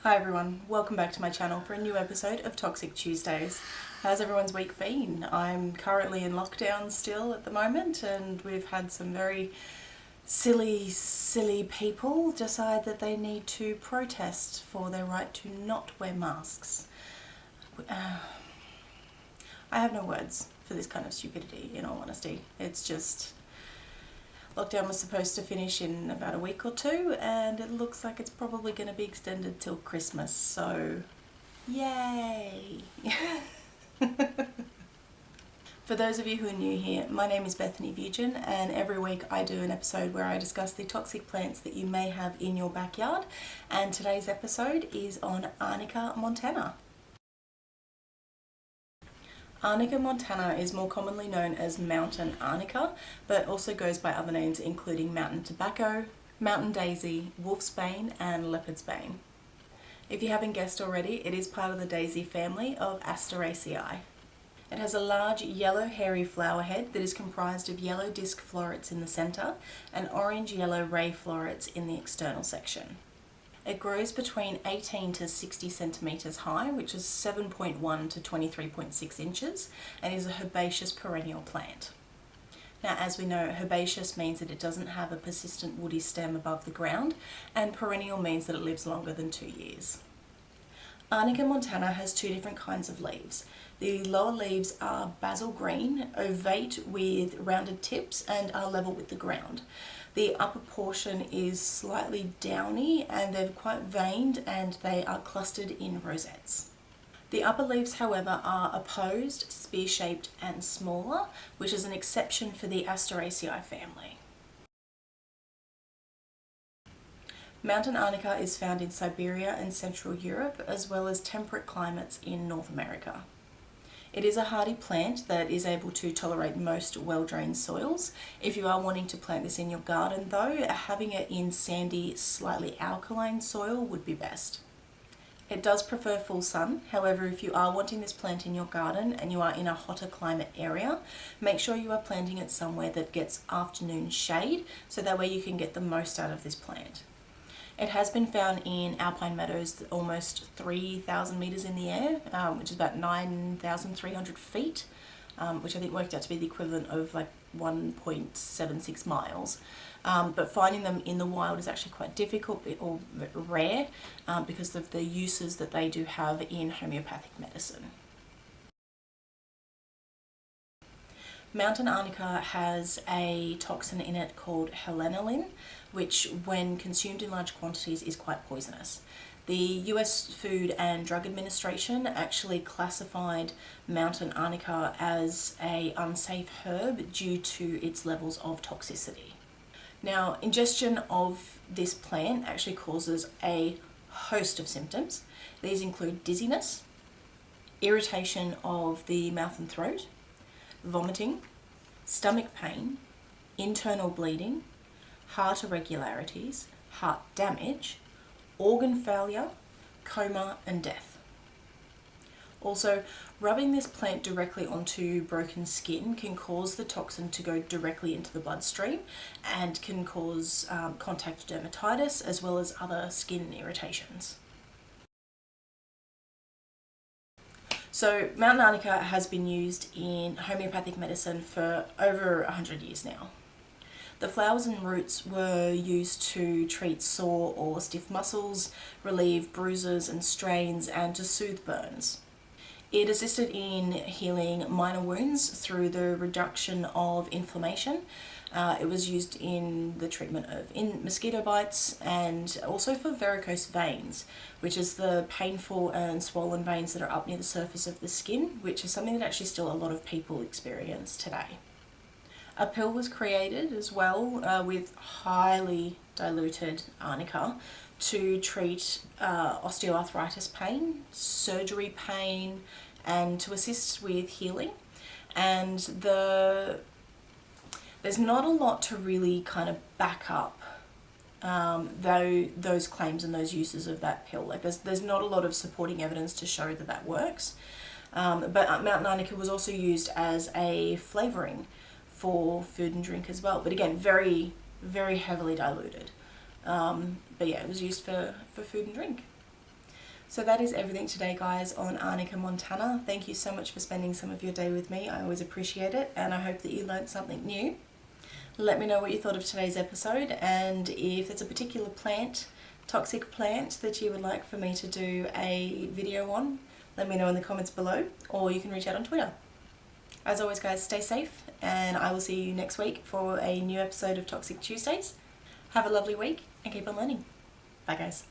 Hi everyone, welcome back to my channel for a new episode of Toxic Tuesdays. How's everyone's week been? I'm currently in lockdown still at the moment, and we've had some very silly people decide that they need to protest for their right to not wear masks. I have no words for this kind of stupidity, in all honesty. It's just, lockdown was supposed to finish in about a week or two, and it looks like it's probably going to be extended till Christmas, so yay! For those of you who are new here, my name is Bethany Veugen, and every week I do an episode where I discuss the toxic plants that you may have in your backyard, and today's episode is on Arnica Montana. Arnica Montana is more commonly known as Mountain Arnica, but also goes by other names including mountain tobacco, mountain daisy, wolf's bane, and leopard's bane. If you haven't guessed already, it is part of the daisy family of Asteraceae. It has a large yellow hairy flower head that is comprised of yellow disc florets in the centre and orange-yellow ray florets in the external section. It grows between 18 to 60 centimetres high, which is 7.1 to 23.6 inches, and is a herbaceous perennial plant. Now, as we know, herbaceous means that it doesn't have a persistent woody stem above the ground, and perennial means that it lives longer than 2 years. Arnica montana has two different kinds of leaves. The lower leaves are basil green, ovate with rounded tips, and are level with the ground. The upper portion is slightly downy and they're quite veined, and they are clustered in rosettes. The upper leaves, however, are opposed, spear-shaped and smaller, which is an exception for the Asteraceae family. Mountain Arnica is found in Siberia and Central Europe, as well as temperate climates in North America. It is a hardy plant that is able to tolerate most well-drained soils. If you are wanting to plant this in your garden though, having it in sandy, slightly alkaline soil would be best. It does prefer full sun. However, if you are wanting this plant in your garden and you are in a hotter climate area, make sure you are planting it somewhere that gets afternoon shade, so that way you can get the most out of this plant. It has been found in alpine meadows almost 3,000 metres in the air, which is about 9,300 feet, which I think worked out to be the equivalent of like 1.76 miles. But finding them in the wild is actually quite difficult or rare because of the uses that they do have in homeopathic medicine. Mountain Arnica has a toxin in it called heleniline, which when consumed in large quantities is quite poisonous. The US Food and Drug Administration actually classified Mountain Arnica as an unsafe herb due to its levels of toxicity. Now, ingestion of this plant actually causes a host of symptoms. These include dizziness, irritation of the mouth and throat, vomiting, stomach pain, internal bleeding, heart irregularities, heart damage, organ failure, coma and death. Also, rubbing this plant directly onto broken skin can cause the toxin to go directly into the bloodstream and can cause contact dermatitis as well as other skin irritations. So Mountain Arnica has been used in homeopathic medicine for over 100 years now. The flowers and roots were used to treat sore or stiff muscles, relieve bruises and strains, and to soothe burns. It assisted in healing minor wounds through the reduction of inflammation. It was used in the treatment of mosquito bites and also for varicose veins, which is the painful and swollen veins that are up near the surface of the skin, which is something that actually still a lot of people experience today. A pill was created as well with highly diluted arnica to treat osteoarthritis pain, surgery pain, and to assist with healing. And there's not a lot to really kind of back up those claims and those uses of that pill. Like there's not a lot of supporting evidence to show that that works. But Mountain Arnica was also used as a flavouring for food and drink as well. But again, very, very heavily diluted. But yeah, it was used for food and drink. So that is everything today, guys, on Arnica Montana. Thank you so much for spending some of your day with me. I always appreciate it, and I hope that you learned something new. Let me know what you thought of today's episode, and if there's a particular toxic plant that you would like for me to do a video on, let me know in the comments below, or you can reach out on Twitter. As always, guys, stay safe, and I will see you next week for a new episode of Toxic Tuesdays. Have a lovely week and keep on learning. Bye, guys.